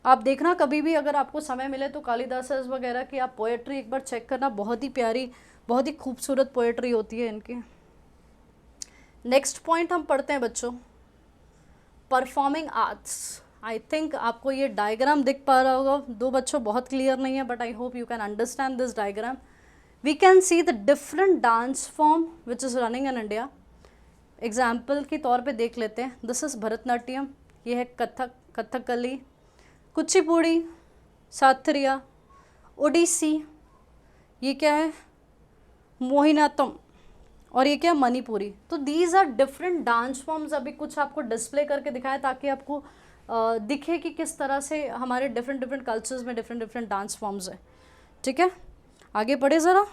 आप देखना कभी भी अगर आपको समय मिले तो कालिदास वगैरह की आप पोएट्री एक बार चेक करना, बहुत ही प्यारी, बहुत ही खूबसूरत पोएट्री होती है इनकी। नेक्स्ट पॉइंट हम पढ़ते हैं बच्चों, परफॉर्मिंग आर्ट्स। आई थिंक आपको ये डायग्राम दिख पा रहा होगा, दो बच्चों बहुत क्लियर नहीं है, but I hope you can understand this diagram. We can see the different dance form which is running in India. Example के तौर पे देख लेते हैं, दिस इज़ भरतनाट्यम, ये है कथक, कथकली, कुचिपुड़ी, सात्रिया, ओडिसी, ये क्या है मोहिनातम, और ये क्या मणिपुरी। तो these are different dance forms. अभी कुछ आपको डिस्प्ले करके दिखाया ताकि आपको दिखे कि किस तरह से हमारे डिफरेंट डिफरेंट कल्चर्स में डिफरेंट डिफरेंट डांस फॉर्म्स हैं, ठीक है। आगे बढ़े ज़रा,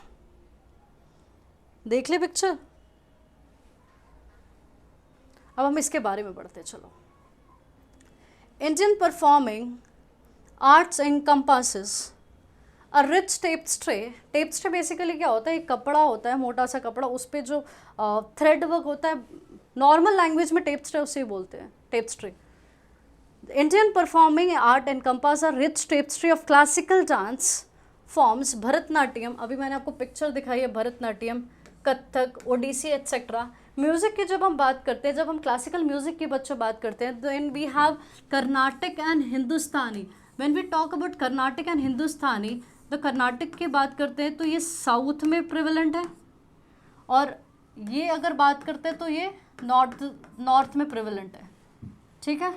देख ले पिक्चर। अब हम इसके बारे में पढ़ते चलो। Indian performing arts encompasses a rich tapestry. Tapestry basically क्या होता है, एक कपड़ा होता है, मोटा सा कपड़ा, उस पर जो थ्रेड वर्क होता है, नॉर्मल लैंग्वेज में टेप्स्ट्रे उसे बोलते हैं, tapestry. Indian performing art encompass a rich tapestry of classical dance forms, Bharatanatyam, अभी मैंने आपको पिक्चर दिखाई है, भरतनाट्यम, कथक, ओडिसी एट्सेट्रा। म्यूज़िक की जब हम बात करते हैं, जब हम क्लासिकल म्यूज़िक की बच्चों बात करते हैं, then we have Carnatic and Hindustani. When we talk about Carnatic and Hindustani, तो कर्नाटक की बात करते हैं तो ये साउथ में प्रिवेलेंट है, और ये अगर बात करते हैं तो ये नॉर्थ में प्रिवेलेंट है, ठीक है।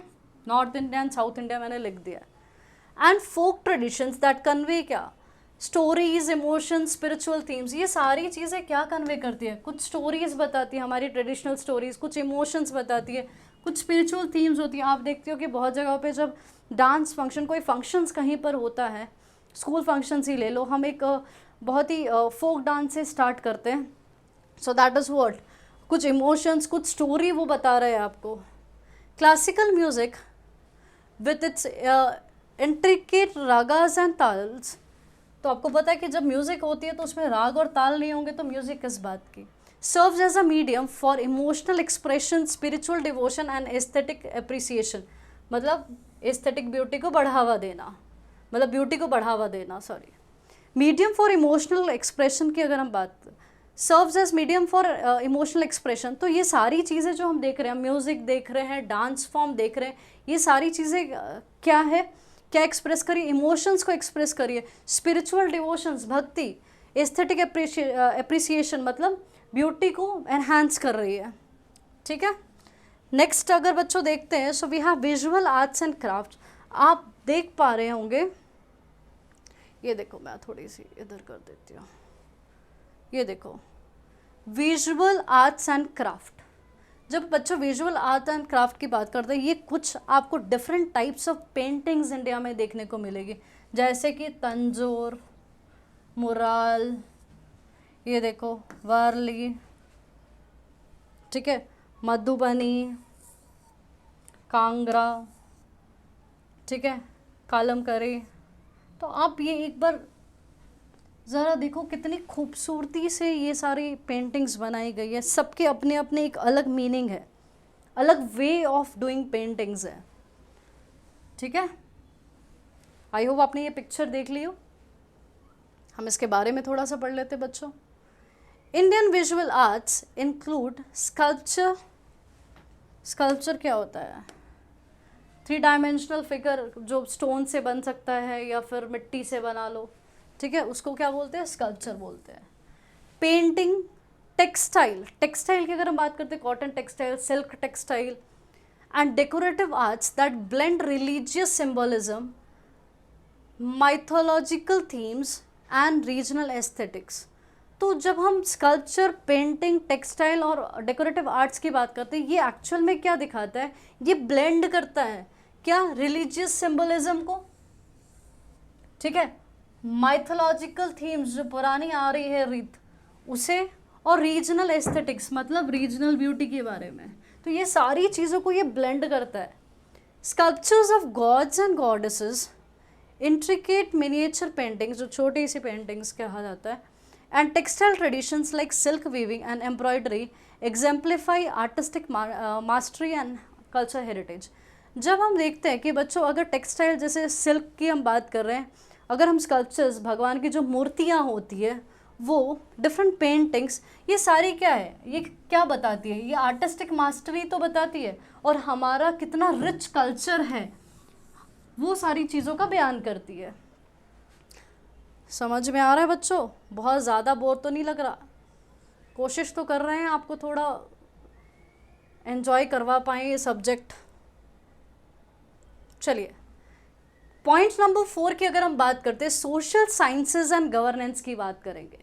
North India and south India मैंने लिख दिया। And folk traditions that convey क्या, स्टोरीज, इमोशंस, स्पिरिचुअल थीम्स, ये सारी चीज़ें क्या कन्वे करती है, कुछ स्टोरीज बताती है हमारी ट्रेडिशनल स्टोरीज, कुछ इमोशंस बताती है, कुछ स्पिरिचुअल थीम्स होती हैं। आप देखते हो कि बहुत जगहों पे जब डांस फंक्शन, कोई फंक्शंस कहीं पर होता है, स्कूल फंक्शंस ही ले लो, हम एक बहुत ही फोक डांस से स्टार्ट करते हैं। सो दैट इज़ व्हाट, कुछ इमोशंस, कुछ स्टोरी वो बता रहे हैं आपको। Classical music with its intricate ragas and taals, तो आपको पता है कि जब म्यूज़िक होती है तो उसमें राग और ताल नहीं होंगे तो म्यूज़िक किस बात की। Serves as a medium for emotional expression, spiritual devotion and aesthetic appreciation, मतलब एस्थेटिक ब्यूटी को बढ़ावा देना, मतलब ब्यूटी को बढ़ावा देना, sorry. Medium for emotional expression की अगर हम बात, serves as medium for emotional expression. तो ये सारी चीज़ें जो हम देख रहे हैं, म्यूज़िक देख रहे हैं, डांस फॉर्म देख रहे हैं, ये सारी चीज़ें क्या है, क्या एक्सप्रेस करिए, इमोशंस को एक्सप्रेस करिए। स्पिरिचुअल डिवोशंस, भक्ति, एस्थेटिक एप्रिसिएशन मतलब ब्यूटी को एनहांस कर रही है। ठीक है, नेक्स्ट अगर बच्चों देखते हैं, so we have visual arts and craft. आप देख पा रहे होंगे, ये देखो मैं थोड़ी सी इधर कर देती हूँ, ये देखो विजुअल आर्ट्स एंड क्राफ्ट। जब बच्चों विजुअल आर्ट एंड क्राफ्ट की बात करते हैं, ये कुछ आपको different types of paintings India में देखने को मिलेगी, जैसे कि तंजोर, मुराल, ये देखो वारली, ठीक है, मधुबनी, कांगड़ा, ठीक है, कालमकरी। तो आप ये एक बार ज़रा देखो कितनी खूबसूरती से ये सारी पेंटिंग्स बनाई गई है, सबके अपने अपने एक अलग मीनिंग है, अलग वे ऑफ डूइंग पेंटिंग्स है। ठीक है, आई होप आपने ये पिक्चर देख ली हो। हम इसके बारे में थोड़ा सा पढ़ लेते बच्चों। Indian visual arts include sculpture. Sculpture क्या होता है? 3 डायमेंशनल फिगर जो स्टोन से बन सकता है या फिर मिट्टी से बना लो, ठीक है, उसको क्या बोलते हैं? स्कल्पचर बोलते हैं। पेंटिंग, टेक्सटाइल, टेक्सटाइल की अगर हम बात करते हैं, cotton textile, silk textile, and decorative arts that blend religious symbolism, mythological themes and regional aesthetics. तो जब हम स्कल्पचर, पेंटिंग, टेक्सटाइल और डेकोरेटिव आर्ट्स की बात करते हैं, ये एक्चुअल में क्या दिखाता है? ये ब्लेंड करता है क्या? रिलीजियस सिंबलिज्म को, ठीक है, माइथोलॉजिकल थीम्स जो पुरानी आ रही है रीत उसे, और रीजनल एस्थेटिक्स मतलब रीजनल ब्यूटी के बारे में। तो ये सारी चीज़ों को ये ब्लेंड करता है। Sculptures of gods and goddesses, intricate miniature paintings जो छोटी सी पेंटिंग्स कहा जाता है, and textile traditions like silk weaving and embroidery exemplify artistic mastery and culture heritage. जब हम देखते हैं कि बच्चों अगर टेक्सटाइल जैसे सिल्क की हम बात कर रहे हैं, अगर हम स्कल्पचर्स, भगवान की जो मूर्तियाँ होती है वो, डिफरेंट पेंटिंग्स, ये सारी क्या है? ये क्या बताती है? ये आर्टिस्टिक मास्टरी तो बताती है, और हमारा कितना रिच कल्चर है वो सारी चीज़ों का बयान करती है। समझ में आ रहा है बच्चों? बहुत ज़्यादा बोर तो नहीं लग रहा? कोशिश तो कर रहे हैं आपको थोड़ा एंजॉय करवा पाएँ ये सब्जेक्ट। चलिए, पॉइंट नंबर 4 की अगर हम बात करते हैं, सोशल साइंसेज एंड गवर्नेंस की बात करेंगे।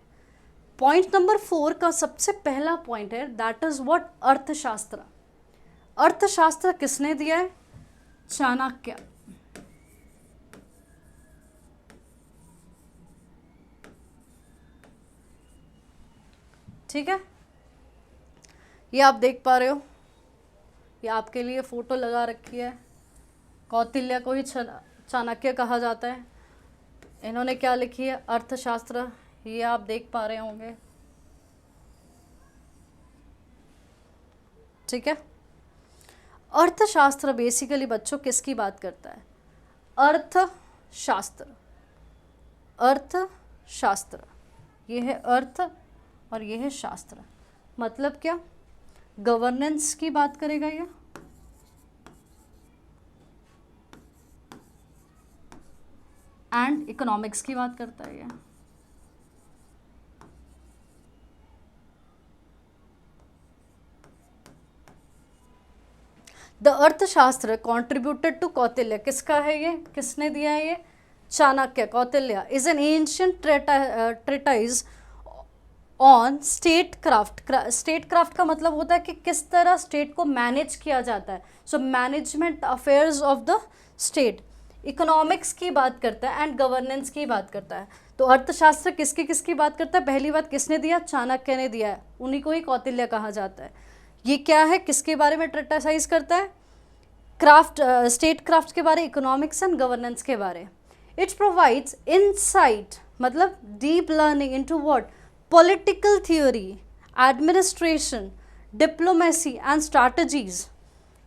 पॉइंट नंबर 4 का सबसे पहला पॉइंट है, दैट इज व्हाट? अर्थशास्त्र। अर्थशास्त्र किसने दिया है? चाणक्य। ठीक है, ये आप देख पा रहे हो, ये आपके लिए फोटो लगा रखी है। कौटिल्य को ही चाणक्य कहा जाता है। इन्होंने क्या लिखी है? अर्थशास्त्र। ये आप देख पा रहे होंगे, ठीक है। अर्थशास्त्र बेसिकली बच्चों किसकी बात करता है? अर्थशास्त्र। अर्थशास्त्र, ये है अर्थ और ये है शास्त्र। मतलब क्या? गवर्नेंस की बात करेगा ये, एंड इकोनॉमिक्स की बात करता है ये। द अर्थशास्त्र कॉन्ट्रीब्यूटेड टू कौटिल्य। किसका है ये? किसने दिया है ये? Chanakya. Kautilya is an ancient treatise on statecraft. Statecraft का मतलब होता है कि किस तरह स्टेट को मैनेज किया जाता है। So management affairs of the state. Economics की बात करता है एंड गवर्नेंस की बात करता है। तो अर्थशास्त्र किसकी किसकी बात करता है? पहली बात किसने दिया? चाणक्य ने दिया है, उन्हीं को ही कौटिल्य कहा जाता है। ये क्या है? किसके बारे में ट्रेटासाइज करता है? क्राफ्ट, स्टेट क्राफ्ट के बारे, इकोनॉमिक्स एंड गवर्नेंस के बारे। इट प्रोवाइड्स इनसाइट मतलब deep learning into what? Political theory, administration, diplomacy and strategies.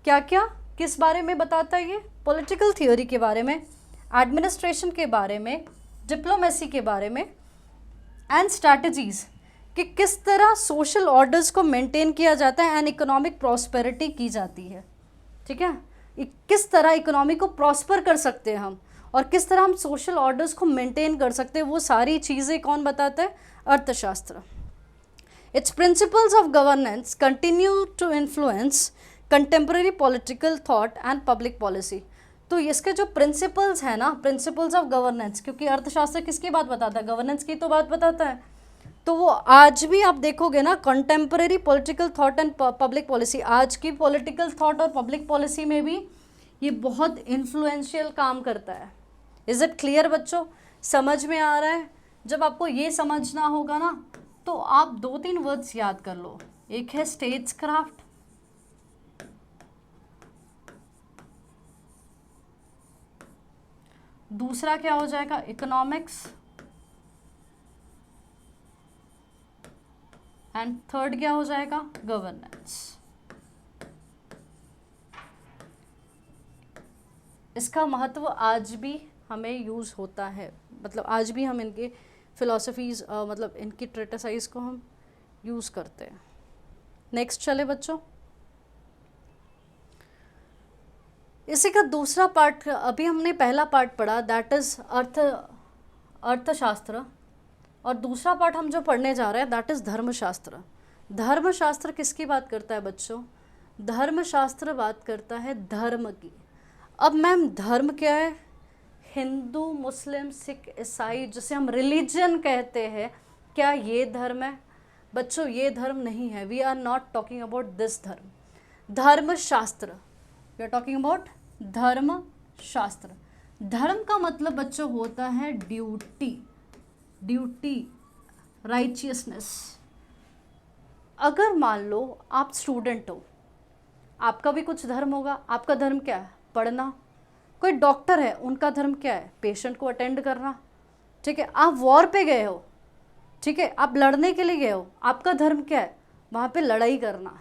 क्या क्या किस बारे में बताता है ये? पॉलिटिकल थ्योरी के बारे में, एडमिनिस्ट्रेशन के बारे में, डिप्लोमेसी के बारे में, एंड स्ट्रैटेजीज। कि किस तरह सोशल ऑर्डर्स को मेंटेन किया जाता है एंड इकोनॉमिक प्रॉस्पेरिटी की जाती है, ठीक है। किस तरह इकोनॉमी को प्रॉस्पर कर सकते हैं हम, और किस तरह हम सोशल ऑर्डर्स को मेंटेन कर सकते हैं, वो सारी चीज़ें कौन बताता है? Arthashastra. Its principles of governance continue to influence contemporary political thought and public policy. तो इसके जो प्रिंसिपल्स हैं ना, प्रिंसिपल्स ऑफ गवर्नेंस, क्योंकि अर्थशास्त्र किसकी बात बताता है? गवर्नेंस की तो बात बताता है। तो वो आज भी आप देखोगे ना, contemporary political thought and public policy, आज की पॉलिटिकल थॉट और पब्लिक पॉलिसी में भी ये बहुत इन्फ्लुएंशियल काम करता है। इज़ इट क्लियर बच्चों? समझ में आ रहा है? जब आपको ये समझना होगा ना, तो आप 2-3 वर्ड्स याद कर लो। एक है स्टेट्सक्राफ्ट, दूसरा क्या हो जाएगा? इकोनॉमिक्स, एंड थर्ड क्या हो जाएगा? गवर्नेंस। इसका महत्व आज भी हमें यूज़ होता है, मतलब आज भी हम इनके फिलॉसफीज़ मतलब इनकी ट्रेटिसाइज को हम यूज़ करते हैं। नेक्स्ट चले बच्चों, इसी का दूसरा पार्ट, अभी हमने पहला पार्ट पढ़ा दैट इज़ अर्थशास्त्र, और दूसरा पार्ट हम जो पढ़ने जा रहे हैं दैट इज़ धर्मशास्त्र। धर्मशास्त्र किसकी बात करता है बच्चों? धर्मशास्त्र बात करता है धर्म की। अब मैम धर्म क्या है? हिंदू, मुस्लिम, सिख, ईसाई, जिसे हम रिलीजन कहते हैं, क्या ये धर्म है? बच्चों ये धर्म नहीं है। We are not talking about this dharma. Dharmashastra, we are talking about धर्मशास्त्र। धर्म का मतलब बच्चों होता है ड्यूटी, ड्यूटी, राइचियसनेस। अगर मान लो आप स्टूडेंट हो, आपका भी कुछ धर्म होगा। आपका धर्म क्या है? पढ़ना। कोई डॉक्टर है, उनका धर्म क्या है? पेशेंट को अटेंड करना, ठीक है। आप वॉर पे गए हो, ठीक है, आप लड़ने के लिए गए हो, आपका धर्म क्या है? वहाँ पे लड़ाई करना।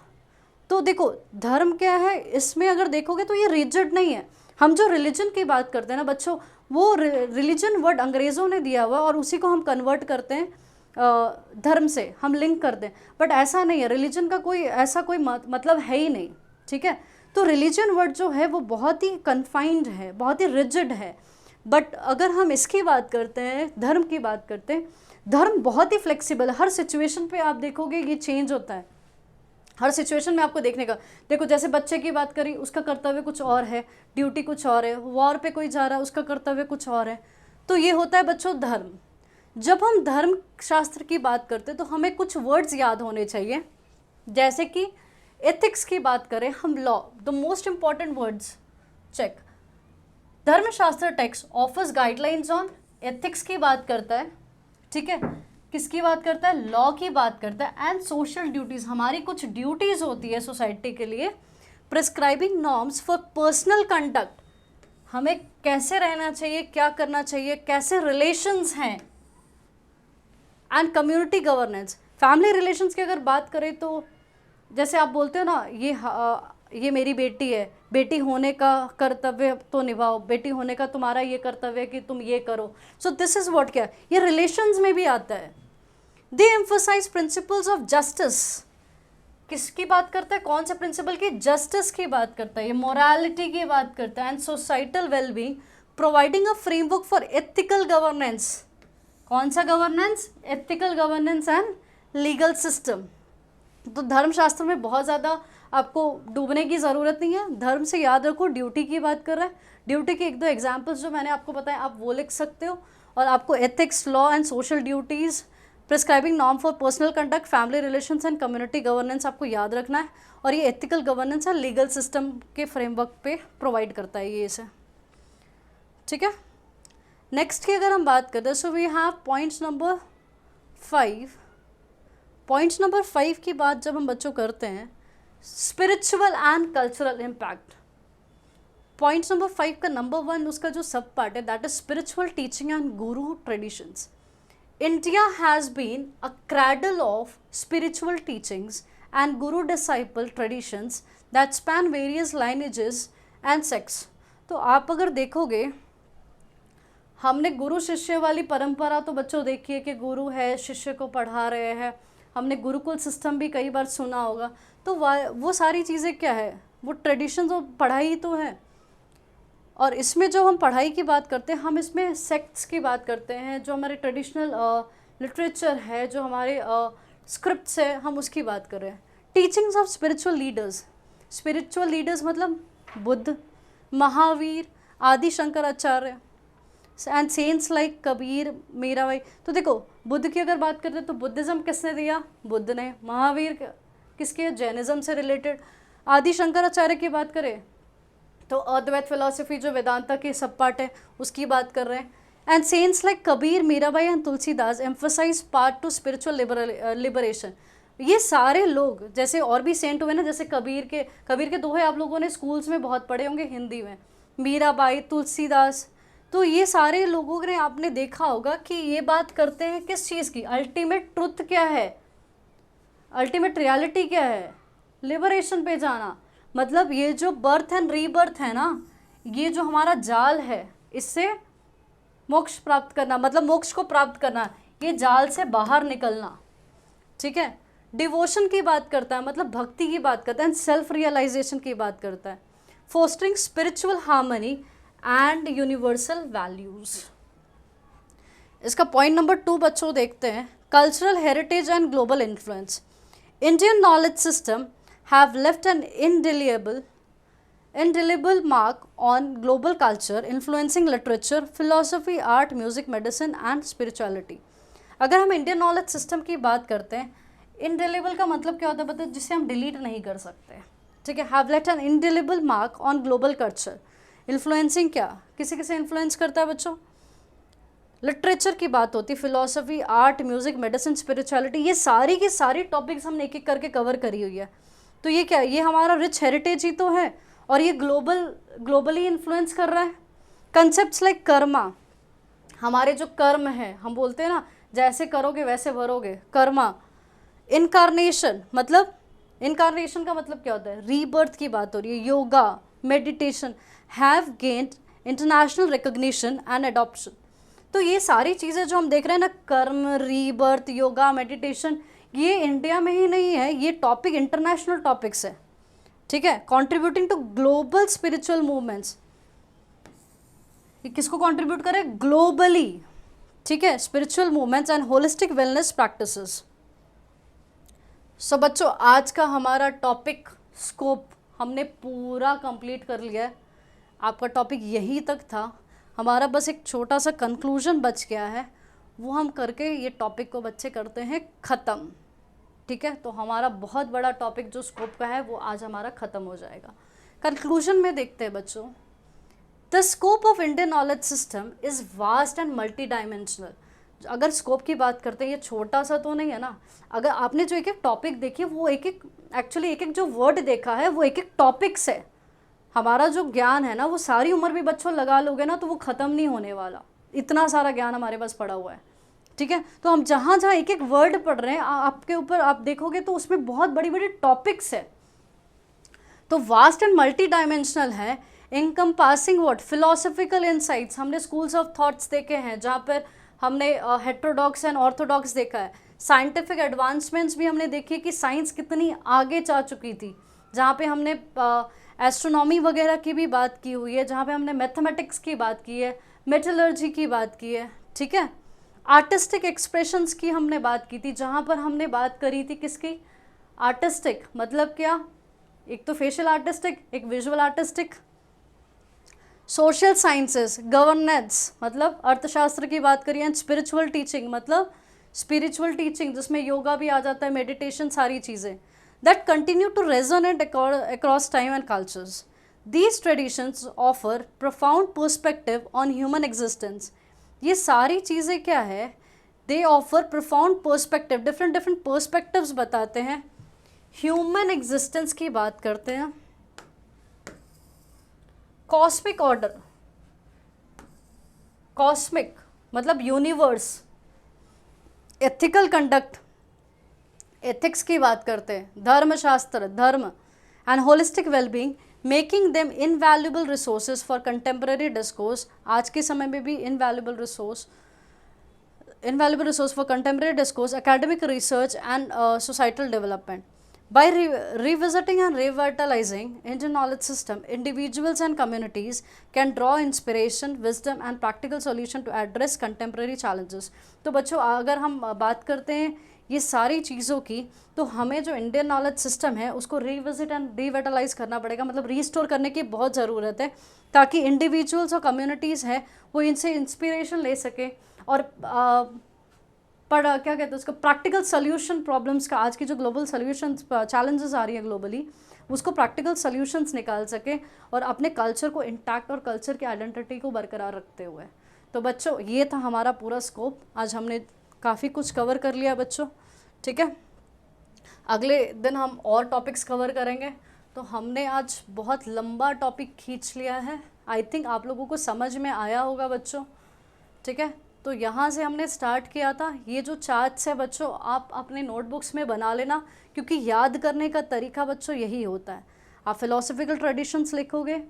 तो देखो धर्म क्या है, इसमें अगर देखोगे तो ये रिजिड नहीं है। हम जो रिलीजन की बात करते हैं ना बच्चों, वो रिलीजन वर्ड अंग्रेज़ों ने दिया हुआ और उसी को हम कन्वर्ट करते हैं धर्म से, हम लिंक करते हैं। बट ऐसा नहीं है, रिलीजन का कोई ऐसा कोई मतलब है ही नहीं, ठीक है। तो रिलीजन वर्ड जो है वो बहुत ही कन्फाइंड है, बहुत ही रिजिड है। बट अगर हम इसकी बात करते हैं, धर्म की बात करते हैं, धर्म बहुत ही फ्लेक्सिबल है। हर सिचुएशन पे आप देखोगे ये चेंज होता है, हर सिचुएशन में आपको देखने का। देखो जैसे बच्चे की बात करी, उसका कर्तव्य कुछ और है, ड्यूटी कुछ और है। वॉर पे कोई जा रहा है, उसका कर्तव्य कुछ और है। तो ये होता है बच्चों धर्म। जब हम धर्म शास्त्र की बात करते हैं तो हमें कुछ वर्ड्स याद होने चाहिए, जैसे कि एथिक्स की बात करें हम, law, the most important words check. Dharmashastra text offers guidelines on ethics की बात करता है, ठीक है। किसकी बात करता है? लॉ की बात करता है। एंड सोशल ड्यूटीज़, हमारी कुछ ड्यूटीज़ होती है सोसाइटी के लिए। Prescribing norms for personal conduct, हमें कैसे रहना चाहिए, क्या करना चाहिए, कैसे रिलेशंस हैं। And community governance, family relations की अगर बात करें तो जैसे आप बोलते हो ना, ये मेरी बेटी है, बेटी होने का कर्तव्य तो निभाओ, बेटी होने का तुम्हारा ये कर्तव्य है कि तुम ये करो। सो दिस इज़ व्हाट, क्या ये रिलेशंस में भी आता है। दे एम्फसाइज प्रिंसिपल्स ऑफ जस्टिस, किसकी बात करता है? कौन से प्रिंसिपल की? जस्टिस की बात करता है, ये मोरालिटी की बात करता है। And societal wellbeing, providing a framework for ethical governance. कौन सा governance? Ethical governance and legal system. तो धर्मशास्त्र में बहुत ज़्यादा आपको डूबने की ज़रूरत नहीं है। धर्म से याद रखो ड्यूटी की बात कर रहा है। ड्यूटी के 1-2 एग्जाम्पल्स जो मैंने आपको बताया आप वो लिख सकते हो। और आपको ethics, law and social duties, prescribing norm for personal conduct, family relations and community governance आपको याद रखना है। और ये ethical governance and legal system के फ्रेमवर्क पे प्रोवाइड करता है ये इसे, ठीक है। नेक्स्ट की अगर हम बात करते हैं, so we have points number 5। Points number 5 की बात जब हम बच्चों करते हैं, spiritual and cultural impact. Points number 5 का नंबर 1 उसका जो सब पार्ट है that is spiritual teaching and guru traditions. India has been a cradle of spiritual teachings and guru disciple traditions that span various lineages and sects. तो आप अगर देखोगे, हमने गुरु शिष्य वाली परंपरा तो बच्चों देखिए कि गुरु है, शिष्य को पढ़ा रहे हैं, हमने गुरुकुल सिस्टम भी कई बार सुना होगा। तो वो सारी चीज़ें क्या है, वो ट्रेडिशंस और पढ़ाई तो है। और इसमें जो हम पढ़ाई की बात करते हैं, हम इसमें सेक्ट्स की बात करते हैं, जो हमारे ट्रेडिशनल लिटरेचर है, जो हमारे स्क्रिप्ट्स है, हम उसकी बात कर रहे हैं। टीचिंग्स ऑफ स्पिरिचुअल लीडर्स मतलब बुद्ध, महावीर, आदि Shankaracharya and saints like Kabir, Mirabai. तो देखो, बुद्ध की अगर बात करते हैं तो बुद्धिज़्म किसने दिया, बुद्ध ने। महावीर किसके, जैनिज़्म से रिलेटेड। आदि शंकराचार्य की बात करें तो अद्वैत फिलॉसफी जो वेदांता की सब पार्ट है उसकी बात कर रहे हैं। And saints like Kabir, Mirabai and Tulsidas emphasize part to spiritual liberation. ये सारे लोग, जैसे और भी सेंट हुए ना, जैसे कबीर के दोहे आप लोगों ने स्कूल्स में बहुत पढ़े होंगे हिंदी में, मीराबाई, तुलसीदास। तो ये सारे लोगों ने आपने देखा होगा कि ये बात करते हैं किस चीज़ की, अल्टीमेट ट्रुथ क्या है, अल्टीमेट रियलिटी क्या है, लिबरेशन पे जाना। मतलब ये जो बर्थ एंड रीबर्थ है ना, ये जो हमारा जाल है, इससे मोक्ष प्राप्त करना, मतलब मोक्ष को प्राप्त करना, ये जाल से बाहर निकलना। ठीक है। डिवोशन की बात करता है, मतलब भक्ति की बात करता है, एंड सेल्फ रियलाइजेशन की बात करता है। Fostering spiritual harmony and universal values. इसका पॉइंट नंबर 2 बच्चों देखते हैं, cultural heritage and global influence. Indian knowledge system have left an indelible mark on global culture, influencing literature, philosophy, art, music, medicine and spirituality. अगर हम इंडियन नॉलेज सिस्टम की बात करते हैं, indelible का मतलब क्या होता है पता है, जिसे हम डिलीट नहीं कर सकते। ठीक है। have left an indelible mark on global culture, influencing क्या, किसे किसे इन्फ्लुएंस करता है बच्चों, लिटरेचर की बात होती है, philosophy, art, music, medicine, spirituality, ये सारी की सारी टॉपिक्स हमने एक एक करके कवर करी हुई है। तो ये क्या, ये हमारा रिच हेरिटेज ही तो है, और ये ग्लोबली इन्फ्लुएंस कर रहा है। कंसेप्ट्स लाइक कर्मा, हमारे जो कर्म है, हम बोलते हैं ना जैसे करोगे वैसे भरोगे, कर्मा। इनकारनेशन, मतलब इनकारनेशन का मतलब क्या होता है, रीबर्थ की बात हो रही है। Yoga, meditation have gained international recognition and adoption. तो ये सारी चीज़ें जो हम देख रहे हैं ना, कर्म, रीबर्थ, योगा, मेडिटेशन, ये इंडिया में ही नहीं है, ये टॉपिक इंटरनेशनल टॉपिक्स है। ठीक है। Contributing to global spiritual movements, ये किसको कंट्रीब्यूट करे, ग्लोबली। ठीक है। Spiritual movements and holistic wellness practices. So बच्चों, आज का हमारा टॉपिक स्कोप हमने पूरा कंप्लीट कर लिया है। आपका टॉपिक यही तक था, हमारा बस एक छोटा सा कंक्लूजन बच गया है, वो हम करके ये टॉपिक को बच्चे करते हैं ख़त्म। ठीक है। तो हमारा बहुत बड़ा टॉपिक जो स्कोप का है वो आज हमारा ख़त्म हो जाएगा। कंक्लूजन में देखते हैं बच्चों, the scope of Indian knowledge system is vast and multi dimensional. अगर स्कोप की बात करते हैं, ये छोटा सा तो नहीं है ना। अगर आपने जो एक एक टॉपिक देखी, वो एक एक जो वर्ड देखा है वो एक एक टॉपिक्स है। हमारा जो ज्ञान है ना, वो सारी उम्र भी बच्चों लगा लोगे ना तो वो ख़त्म नहीं होने वाला, इतना सारा ज्ञान हमारे पास पड़ा हुआ है। ठीक है। तो हम जहाँ जहाँ एक एक वर्ड पढ़ रहे हैं, आपके ऊपर आप देखोगे तो उसमें बहुत बड़ी बड़ी टॉपिक्स है। तो वास्ट एंड मल्टी डायमेंशनल है, इनकम्पासिंग व्हाट, फिलोसफिकल इनसाइट्स। हमने स्कूल्स ऑफ थॉट्स देखे हैं, जहाँ पर हमने हेटेरोडॉक्स एंड ऑर्थोडॉक्स देखा है। साइंटिफिक एडवांसमेंट्स भी हमने देखी कि साइंस कितनी आगे जा चुकी थी, जहाँ पे हमने एस्ट्रोनॉमी वगैरह की भी बात की हुई है, जहाँ पे हमने मैथमेटिक्स की बात की है, मेटलर्जी की बात की है। ठीक है। आर्टिस्टिक एक्सप्रेशंस की हमने बात की थी, जहाँ पर हमने बात करी थी किसकी, आर्टिस्टिक मतलब क्या, एक तो फेशियल आर्टिस्टिक, एक visual artistic. Social sciences, governance मतलब अर्थशास्त्र की बात करिए, एंड स्पिरिचुअल टीचिंग मतलब स्पिरिचुअल टीचिंग, जिसमें योगा भी आ जाता है, मेडिटेशन, सारी चीज़ें that continue to resonate across time and cultures. These traditions offer profound perspective on human existence. ये सारी चीज़ें क्या है, they offer profound perspective, different perspectives बताते हैं। human existence की बात करते हैं। cosmic order, cosmic मतलब universe, ethical conduct, एथिक्स की बात करते हैं, धर्मशास्त्र, धर्म and holistic wellbeing, making them invaluable resources for contemporary discourse. आज के समय में भी invaluable resource invaluable resource for contemporary discourse, academic research, and societal development. By revisiting and revitalizing Indian knowledge system, individuals and communities can draw inspiration, wisdom, and practical solution to address contemporary challenges. तो बच्चों अगर हम बात करते हैं ये सारी चीज़ों की, तो हमें जो इंडियन नॉलेज सिस्टम है उसको रिविजिट एंड रिविटलाइज करना पड़ेगा, मतलब रीस्टोर करने की बहुत ज़रूरत है, ताकि इंडिविजुअल्स और कम्युनिटीज़ हैं वो इनसे इंस्पिरेशन ले सके और पर क्या कहते हैं उसको प्रैक्टिकल सोल्यूशन प्रॉब्लम्स का, आज की जो ग्लोबल सोल्यूशन चैलेंजेस आ रही है ग्लोबली, उसको प्रैक्टिकल सोल्यूशंस निकाल सके और अपने कल्चर को इंटैक्ट और कल्चर की आइडेंटिटी को बरकरार रखते हुए। तो बच्चों ये था हमारा पूरा स्कोप, आज हमने काफ़ी कुछ कवर कर लिया बच्चों, ठीक है। अगले दिन हम और टॉपिक्स कवर करेंगे। तो हमने आज बहुत लंबा टॉपिक खींच लिया है, आई थिंक आप लोगों को समझ में आया होगा बच्चों, ठीक है। तो यहाँ से हमने स्टार्ट किया था, ये जो चार्ट्स है बच्चों आप अपने नोटबुक्स में बना लेना, क्योंकि याद करने का तरीका बच्चों यही होता है। आप फिलोसफिकल ट्रेडिशंस लिखोगे,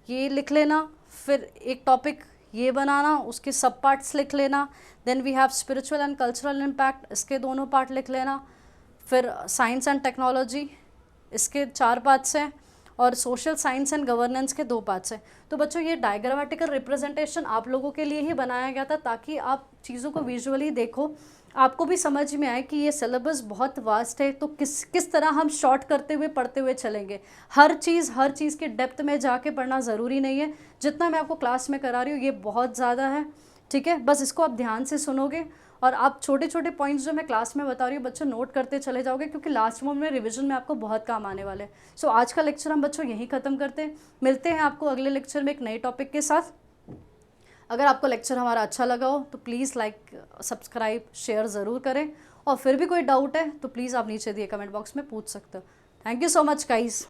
ये लिख लेना, फिर एक टॉपिक ये बनाना, उसके सब पार्ट्स लिख लेना, then we have spiritual and cultural impact, इसके दोनों पार्ट लिख लेना, फिर साइंस एंड टेक्नोलॉजी, इसके 4 पार्ट्स हैं, और सोशल साइंस एंड गवर्नेंस के 2 पार्ट्स हैं। तो बच्चों ये डायग्रामेटिकल रिप्रेजेंटेशन आप लोगों के लिए ही बनाया गया था, ताकि आप चीज़ों को विजुअली देखो, आपको भी समझ में आए कि ये सिलेबस बहुत वास्ट है, तो किस तरह हम शॉर्ट करते हुए पढ़ते हुए चलेंगे। हर चीज़ के डेप्थ में जाके पढ़ना ज़रूरी नहीं है, जितना मैं आपको क्लास में करा रही हूँ ये बहुत ज़्यादा है, ठीक है। बस इसको आप ध्यान से सुनोगे और आप छोटे छोटे पॉइंट्स जो मैं क्लास में बता रही हूँ बच्चों नोट करते चले जाओगे, क्योंकि लास्ट मोमेंट में रिवीजन में आपको बहुत काम आने वाले हैं। सो आज का लेक्चर हम बच्चों यहीं ख़त्म करते हैं, मिलते हैं आपको अगले लेक्चर में एक नए टॉपिक के साथ। अगर आपको लेक्चर हमारा अच्छा लगा हो तो प्लीज़ लाइक, सब्सक्राइब, शेयर ज़रूर करें, और फिर भी कोई डाउट है तो प्लीज़ आप नीचे दिए कमेंट बॉक्स में पूछ सकते हो। Thank you so much guys.